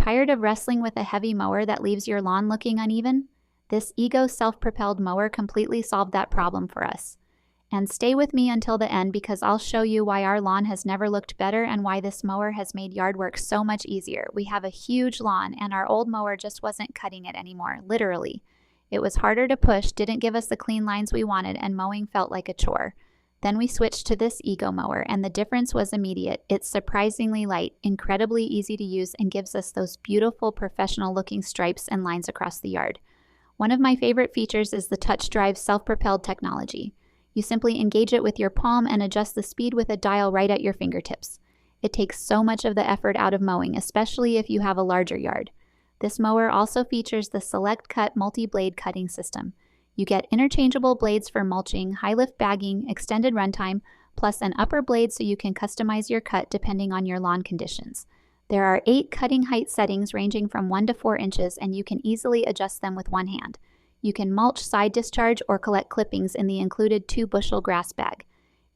Tired of wrestling with a heavy mower that leaves your lawn looking uneven? This Ego self-propelled mower completely solved that problem for us. And stay with me until the end because I'll show you why our lawn has never looked better and why this mower has made yard work so much easier. We have a huge lawn and our old mower just wasn't cutting it anymore, literally. It was harder to push, didn't give us the clean lines we wanted, and mowing felt like a chore. Then we switched to this Ego mower, and the difference was immediate. It's surprisingly light, incredibly easy to use, and gives us those beautiful professional-looking stripes and lines across the yard. One of my favorite features is the touch drive self-propelled technology. You simply engage it with your palm and adjust the speed with a dial right at your fingertips. It takes so much of the effort out of mowing, especially if you have a larger yard. This mower also features the Select Cut multi-blade cutting system. You get interchangeable blades for mulching, high-lift bagging, extended runtime, plus an upper blade so you can customize your cut depending on your lawn conditions. There are 8 cutting height settings ranging from 1 to 4 inches, and you can easily adjust them with one hand. You can mulch, side discharge, or collect clippings in the included 2-bushel grass bag.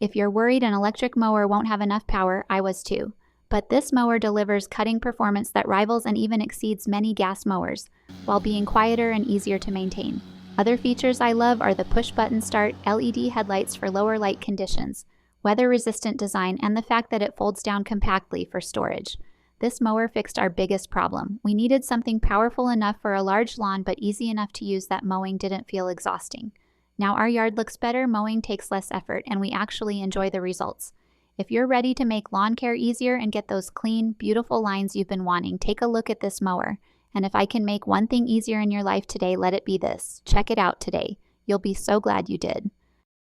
If you're worried an electric mower won't have enough power, I was too. But this mower delivers cutting performance that rivals and even exceeds many gas mowers, while being quieter and easier to maintain. Other features I love are the push-button start, LED headlights for lower light conditions, weather-resistant design, and the fact that it folds down compactly for storage. This mower fixed our biggest problem. We needed something powerful enough for a large lawn but easy enough to use that mowing didn't feel exhausting. Now our yard looks better, mowing takes less effort, and we actually enjoy the results. If you're ready to make lawn care easier and get those clean, beautiful lines you've been wanting, take a look at this mower. And if I can make one thing easier in your life today, let it be this. Check it out today. You'll be so glad you did.